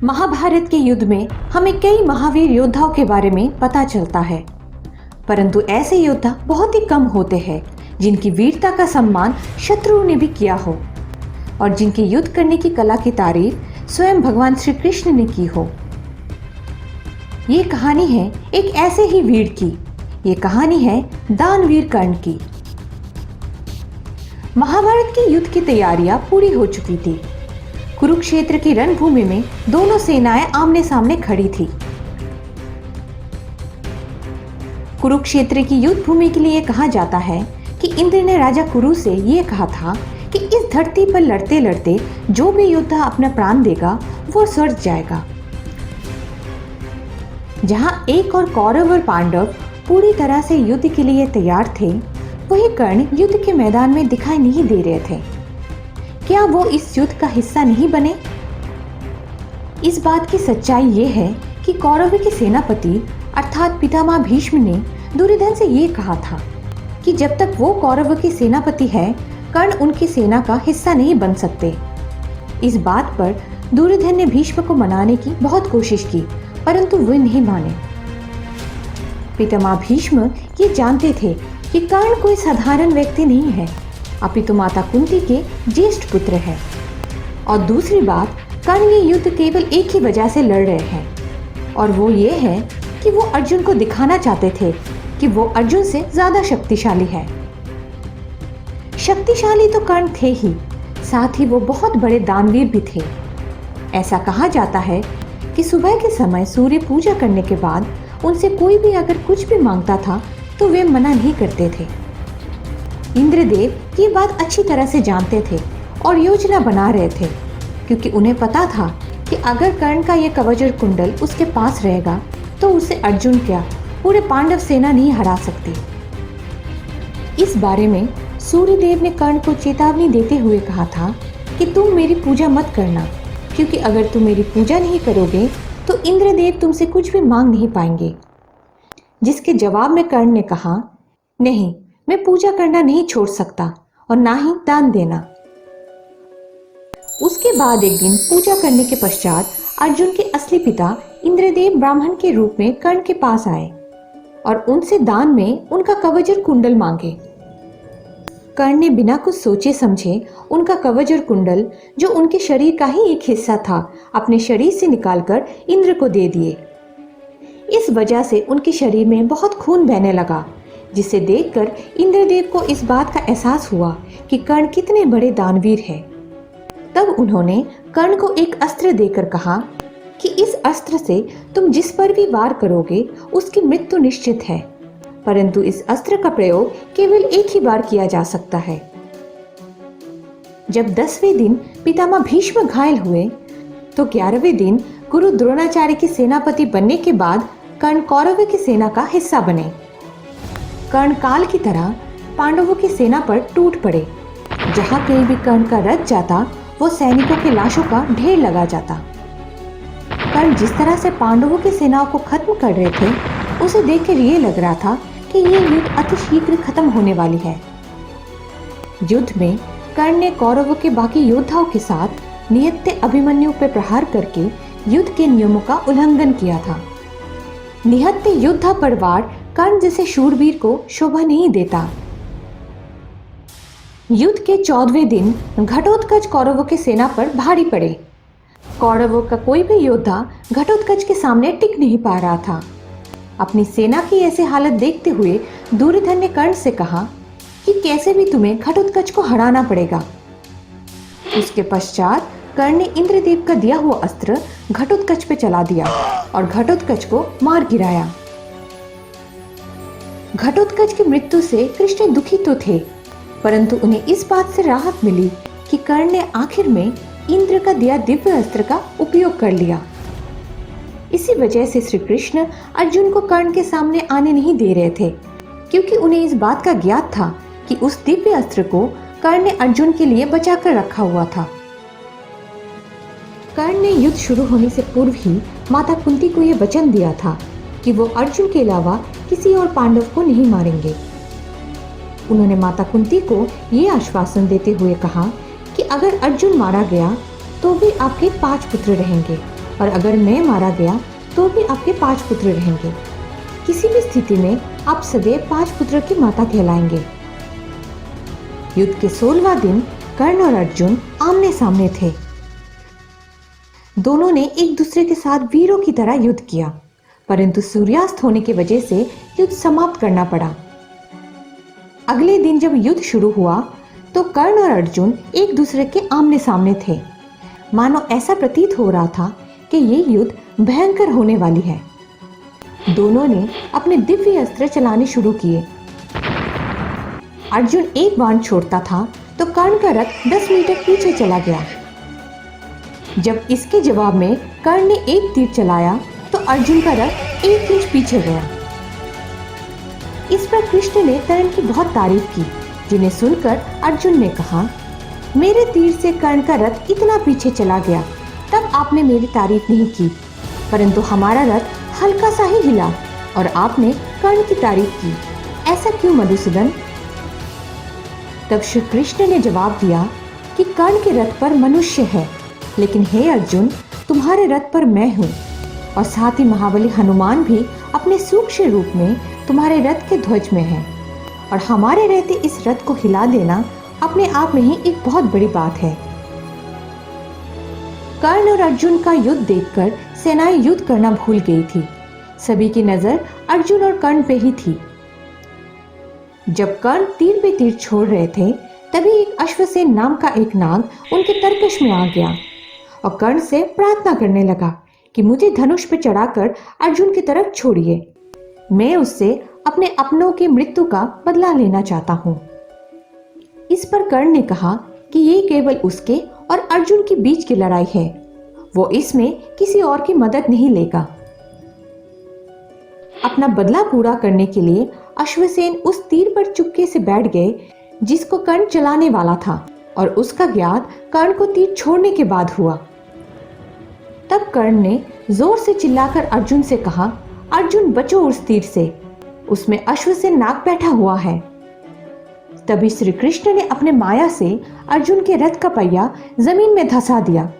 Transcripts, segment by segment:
महाभारत के युद्ध में हमें कई महावीर योद्धाओं के बारे में पता चलता है, परंतु ऐसे योद्धा बहुत ही कम होते हैं जिनकी वीरता का सम्मान शत्रुओं ने भी किया हो और जिनकी युद्ध करने की कला की तारीफ स्वयं भगवान श्री कृष्ण ने की हो। ये कहानी है एक ऐसे ही वीर की। ये कहानी है दानवीर कर्ण की। महाभारत के युद्ध की तैयारियां पूरी हो चुकी थी। कुरुक्षेत्र की रणभूमि में दोनों सेनाएं आमने सामने खड़ी थी। कुरुक्षेत्र की युद्ध भूमि के लिए कहा जाता है कि इंद्र ने राजा कुरु से यह कहा था कि इस धरती पर लड़ते लड़ते जो भी योद्धा अपना प्राण देगा वो स्वर्ग जाएगा। जहां एक और कौरव और पांडव पूरी तरह से युद्ध के लिए तैयार थे, वही कर्ण युद्ध के मैदान में दिखाई नहीं दे रहे थे। क्या वो इस युद्ध का हिस्सा नहीं बने? इस बात की सच्चाई ये है कि कौरवों के सेनापति अर्थात पितामह भीष्म ने दुर्योधन से ये कहा था कि जब तक वो कौरवों के सेनापति है, कर्ण उनकी सेना का हिस्सा नहीं बन सकते। इस बात पर दुर्योधन ने भीष्म को मनाने की बहुत कोशिश की, परंतु वे नहीं माने। पितामह भीष्म ये जानते थे कि कर्ण कोई साधारण व्यक्ति नहीं है, अपितु माता कुंती के ज्येष्ठ पुत्र है। और दूसरी बात, कर्ण ये युद्ध केवल एक ही वजह से लड़ रहे हैं, और वो ये है कि वो अर्जुन को दिखाना चाहते थे कि वो अर्जुन से ज्यादा शक्तिशाली है। शक्तिशाली तो कर्ण थे ही, साथ ही वो बहुत बड़े दानवीर भी थे। ऐसा कहा जाता है कि सुबह के समय सूर्य पूजा करने के बाद उनसे कोई भी अगर कुछ भी मांगता था तो वे मना नहीं करते थे। इंद्रदेव ये बात अच्छी तरह से जानते थे और योजना बना रहे थे, क्योंकि उन्हें पता था कि अगर कर्ण का ये कवच और कुंडल उसके पास रहेगा तो उसे अर्जुन क्या पूरे पांडव सेना नहीं हरा सकती। इस बारे में सूर्यदेव ने कर्ण को चेतावनी देते हुए कहा था कि तुम मेरी पूजा मत करना, क्योंकि अगर तुम मेरी पूजा नहीं करोगे तो इंद्रदेव तुमसे कुछ भी मांग नहीं पाएंगे। जिसके जवाब में कर्ण ने कहा, नहीं, मैं पूजा करना नहीं छोड़ सकता और ना ही दान देना। उसके बाद एक दिन पूजा करने के पश्चात अर्जुन के असली पिता इंद्रदेव ब्राह्मण के रूप में कर्ण के पास आए और उनसे दान में उनका कवच और कुंडल मांगे। कर्ण ने बिना कुछ सोचे समझे उनका कवच और कुंडल, जो उनके शरीर का ही एक हिस्सा था, अपने शरीर से निकालकर इंद्र को दे दिए। इस वजह से उनके शरीर में बहुत खून बहने लगा, जिसे देखकर इंद्रदेव को इस बात का एहसास हुआ कि कर्ण कितने बड़े दानवीर हैं। तब उन्होंने कर्ण को एक अस्त्र देकर कहा कि इस अस्त्र से तुम जिस पर भी वार करोगे उसकी मृत्यु निश्चित है, परंतु इस अस्त्र का प्रयोग केवल एक ही बार किया जा सकता है। जब 10वें दिन पितामह भीष्म घायल हुए तो 11वें दिन गुरु द्रोणाचार्य की सेनापति बनने के बाद कर्ण कौरवों की सेना का हिस्सा बने। कर्ण काल की तरह पांडवों की सेना पर टूट पड़े। जहां कहीं भी कर्ण का रथ जाता, वो सैनिकों की लाशों का ढेर लगा जाता। कर्ण जिस तरह से पांडवों की सेनाओं को खत्म कर रहे थे, उसे देखकर ये लग रहा था कि ये युद्ध अतिशीघ्र खत्म होने वाली है। युद्ध में कर्ण ने कौरवों के बाकी योद्धाओं के साथ निहत्थे अभिमन्यु पर प्रहार करके युद्ध के नियमों का उल्लंघन किया था। निहत्थे योद्धा पर वार कर्ण जैसे शूरवीर को शोभा नहीं देता। युद्ध के 14वें दिन घटोत्कच कौरवों की सेना पर भारी पड़े। कौरवों का कोई भी योद्धा घटोत्कच के सामने टिक नहीं पा रहा था। अपनी सेना की ऐसी हालत देखते हुए दुर्योधन ने कर्ण से कहा कि कैसे भी तुम्हें घटोत्कच को हराना पड़ेगा। उसके पश्चात कर्ण ने इंद्रदेव का दिया हुआ अस्त्र घटोत्कच पे चला दिया और घटोत्कच को मार गिराया। घटोत्कच की मृत्यु से कृष्ण दुखी तो थे, परंतु उन्हें इस बात से राहत मिली कि कर्ण ने आखिर में इंद्र का दिया दिव्य अस्त्र का उपयोग कर लिया। इसी वजह से श्री कृष्ण अर्जुन को कर्ण के सामने आने नहीं दे रहे थे, क्योंकि उन्हें इस बात का ज्ञात था कि उस दिव्य अस्त्र को कर्ण ने अर्जुन के लिए बचाकर रखा हुआ था। कर्ण ने युद्ध शुरू होने से पूर्व ही माता कुंती को यह वचन दिया था कि वो अर्जुन के अलावा किसी और पांडव को नहीं मारेंगे। उन्होंने माता कुंती को ये आश्वासन देते हुए कहा कि अगर अर्जुन मारा गया तो भी आपके 5 पुत्र रहेंगे और अगर मैं मारा गया तो भी आपके 5 पुत्र रहेंगे। किसी भी स्थिति में आप सदैव 5 पुत्रों की माता कहलाएंगे। युद्ध के 16वां दिन कर्ण और अर्जुन आमने सामने थे। दोनों ने एक दूसरे के साथ वीरों की तरह युद्ध किया, परंतु सूर्यास्त होने की वजह से युद्ध समाप्त करना पड़ा। अगले दिन जब युद्ध शुरू हुआ तो कर्ण और अर्जुन एक दूसरे के आमने सामने थे। मानो ऐसा प्रतीत हो रहा था कि ये युद्ध भयंकर होने वाली है। दोनों ने अपने दिव्य अस्त्र चलाने शुरू किए। अर्जुन एक बाण छोड़ता था तो कर्ण का रथ 10 मीटर पीछे चला गया। जब इसके जवाब में कर्ण ने एक तीर चलाया तो अर्जुन का रथ 1 इंच पीछे गया। इस पर कृष्ण ने कर्ण की बहुत तारीफ की, जिन्हें सुनकर अर्जुन ने कहा, मेरे तीर से कर्ण का रथ इतना पीछे चला गया, तब आपने मेरी तारीफ नहीं की, परंतु हमारा रथ हल्का सा ही हिला और आपने कर्ण की तारीफ की। ऐसा क्यों मधुसूदन? तब श्री कृष्ण ने जवाब दिया कि कर्ण के रथ पर मनुष्य है, लेकिन हे अर्जुन, तुम्हारे रथ पर मैं हूँ, और साथ ही महाबली हनुमान भी अपने सूक्ष्म रूप में तुम्हारे रथ के ध्वज में है, और हमारे रहते इस रथ को हिला देना अपने आप में ही एक बहुत बड़ी बात है। कर्ण और अर्जुन का युद्ध देखकर सेनाएं युद्ध करना भूल गई थी। सभी की नजर अर्जुन और कर्ण पे ही थी। जब कर्ण तीर पे तीर छोड़ रहे थे, तभी एक अश्वसेन नाम का एक नाग उनके तरकश में आ गया और कर्ण से प्रार्थना करने लगा कि मुझे धनुष पे चढ़ाकर अर्जुन की तरफ छोड़िए। मैं उससे अपने अपनों की मृत्यु का बदला लेना चाहता हूँ। इस पर कर्ण ने कहा कि ये केवल उसके और अर्जुन के बीच की लड़ाई है, वो इसमें किसी और की मदद नहीं लेगा। अपना बदला पूरा करने के लिए अश्वसेन उस तीर पर चुपके से बैठ गए जिसको कर्ण चलाने वाला था, और उसका ज्ञात कर्ण को तीर छोड़ने के बाद हुआ। तब कर्ण ने जोर से चिल्लाकर अर्जुन से कहा, अर्जुन बचो उस तीर से, उसमें अश्वसेन नाग बैठा हुआ है। तभी श्री कृष्ण ने अपने माया से अर्जुन के रथ का पहिया जमीन में धंसा दिया,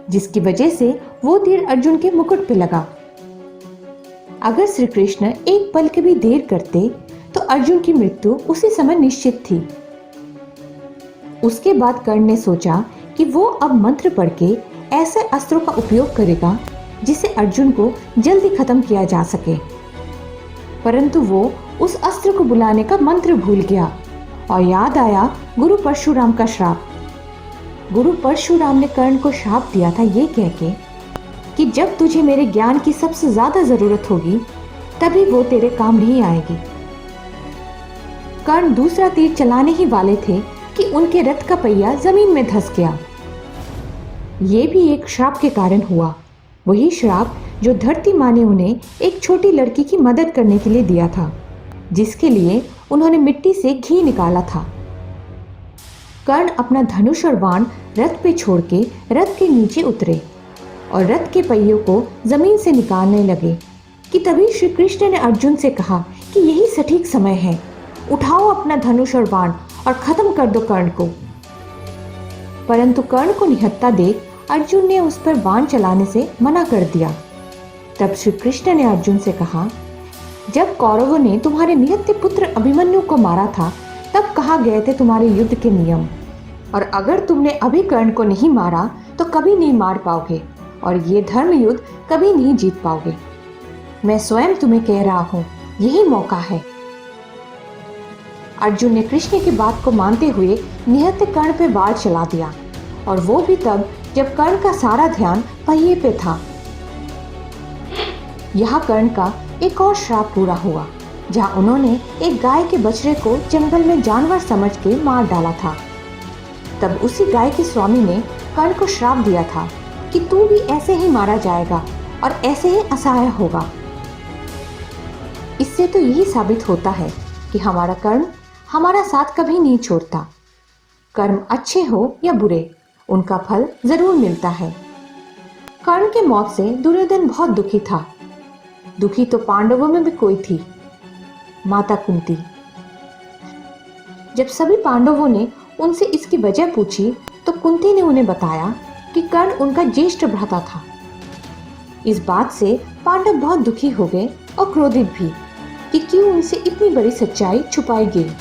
जिसकी वजह से वो तीर अर्जुन के मुकुट पे लगा। अगर श्री कृष्ण एक पल की भी देर करते तो अर्जुन की मृत्यु उसी समय निश्चित थी। उसके बाद कर्ण ने सोचा कि वो अब मंत्र पढ़ के ऐसे अस्त्रों का उपयोग करेगा जिसे अर्जुन को जल्दी खत्म किया जा सके, परंतु वो उस अस्त्र को बुलाने का मंत्र भूल गया और याद आया गुरु परशुराम का श्राप। गुरु परशुराम ने कर्ण को श्राप दिया था ये कह के कि जब तुझे मेरे ज्ञान की सबसे ज्यादा जरूरत होगी तभी वो तेरे काम नहीं आएगी। कर्ण दूसरा तीर चलाने ही वाले थे कि उनके रथ का पहिया जमीन में धंस गया। ये भी एक श्राप के कारण हुआ, वही श्राप जो धरती माँ ने उन्हें एक छोटी लड़की की मदद करने के लिए दिया था, जिसके लिए उन्होंने मिट्टी से घी निकाला था। कर्ण अपना धनुष और बाण रथ पे छोड़ के रथ के नीचे उतरे और रथ के पहियों को जमीन से निकालने लगे कि तभी श्री कृष्ण ने अर्जुन से कहा कि यही सटीक समय है, उठाओ अपना धनुष और बाण और खत्म कर दो कर्ण को। परंतु कर्ण को निहत्था देख अर्जुन ने उस पर बाण चलाने से मना कर दिया। तब श्री कृष्ण ने अर्जुन से कहा, जब कौरवों ने तुम्हारे निहत्थे पुत्र अभिमन्यु को मारा था तब कहा गए थे तुम्हारे युद्ध के नियम, और अगर तुमने अभी कर्ण को नहीं मारा तो कभी नहीं मार पाओगे और ये धर्म युद्ध कभी नहीं जीत पाओगे। मैं स्वयं तुम्हें कह रहा हूँ, यही मौका है। अर्जुन ने कृष्ण की बात को मानते हुए निहत्थे कर्ण पे वार चला दिया, और वो भी तब जब कर्ण का सारा ध्यान पहिए पे था। यहाँ कर्ण का एक और श्राप पूरा हुआ, जहाँ उन्होंने एक गाय के बछड़े को जंगल में जानवर समझ के मार डाला था। तब उसी गाय के स्वामी ने कर्ण को श्राप दिया था कि तू भी ऐसे ही मारा जाएगा और ऐसे ही असहाय होगा। इससे तो यही साबित होता है कि हमारा कर्म हमारा साथ कभी नहीं छोड़ता। कर्म अच्छे हो या बुरे, उनका फल जरूर मिलता है। कर्ण के मौत से दुर्योधन बहुत दुखी था। दुखी तो पांडवों में भी कोई थी, माता कुंती। जब सभी पांडवों ने उनसे इसकी वजह पूछी तो कुंती ने उन्हें बताया कि कर्ण उनका ज्येष्ठ भ्राता था। इस बात से पांडव बहुत दुखी हो गए और क्रोधित भी कि क्यों उनसे इतनी बड़ी सच्चाई छुपाई गई।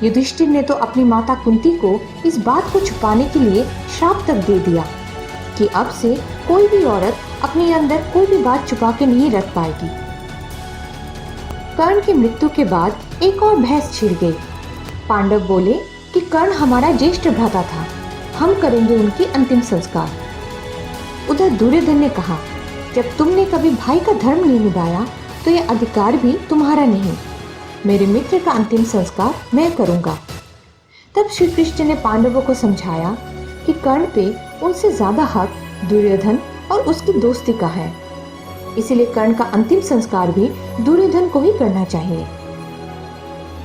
युधिष्ठिर ने तो अपनी माता कुंती को इस बात को छुपाने के लिए श्राप तक दे दिया कि अब से कोई भी औरत अपने अंदर कोई भी बात छुपा के नहीं रख पाएगी। कर्ण की मृत्यु के बाद एक और बहस छिड़ गई। पांडव बोले कि कर्ण हमारा ज्येष्ठ भ्राता था, हम करेंगे उनकी अंतिम संस्कार। उधर दुर्योधन ने कहा, जब तुमने कभी भाई का धर्म नहीं निभाया तो यह अधिकार भी तुम्हारा नहीं, मेरे मित्र का अंतिम संस्कार मैं करूंगा। तब श्री कृष्ण ने पांडवों को समझाया कि कर्ण पे उनसे ज्यादा हक दुर्योधन और उसकी दोस्ती का है, इसलिए कर्ण का अंतिम संस्कार भी दुर्योधन को ही करना चाहिए।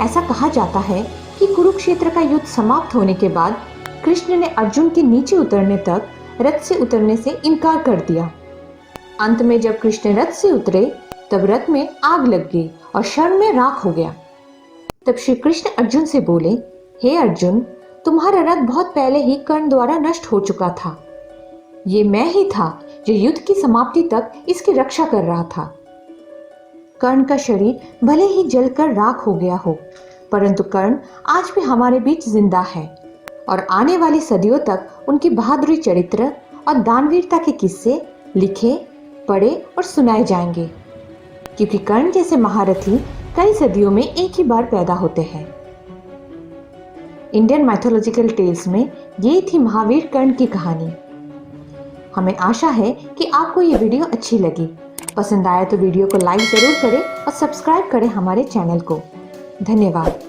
ऐसा कहा जाता है कि कुरुक्षेत्र का युद्ध समाप्त होने के बाद कृष्ण ने अर्जुन के नीचे उतरने तक रथ से उतरने से इनकार कर दिया। अंत में जब कृष्ण रथ से उतरे तब रथ में आग लग गई और क्षण में राख हो गया। तब श्री कृष्ण अर्जुन से बोले, हे अर्जुन, तुम्हारा रथ बहुत पहले ही कर्ण द्वारा नष्ट हो चुका था। ये मैं ही था जो युद्ध की समाप्ति तक इसकी रक्षा कर रहा था। कर्ण का शरीर भले ही जलकर राख हो गया हो, परंतु कर्ण आज भी हमारे बीच जिंदा है और आने वाली सदियों तक उनकी बहादुरी चरित्र और दानवीरता के किस्से लिखे, पढ़े और सुनाए जाएंगे, क्योंकि कर्ण जैसे महारथी कई सदियों में एक ही बार पैदा होते हैं। इंडियन माइथोलॉजिकल टेल्स में ये थी महावीर कर्ण की कहानी। हमें आशा है कि आपको ये वीडियो अच्छी लगी। पसंद आया तो वीडियो को लाइक ज़रूर करें और सब्सक्राइब करें हमारे चैनल को। धन्यवाद।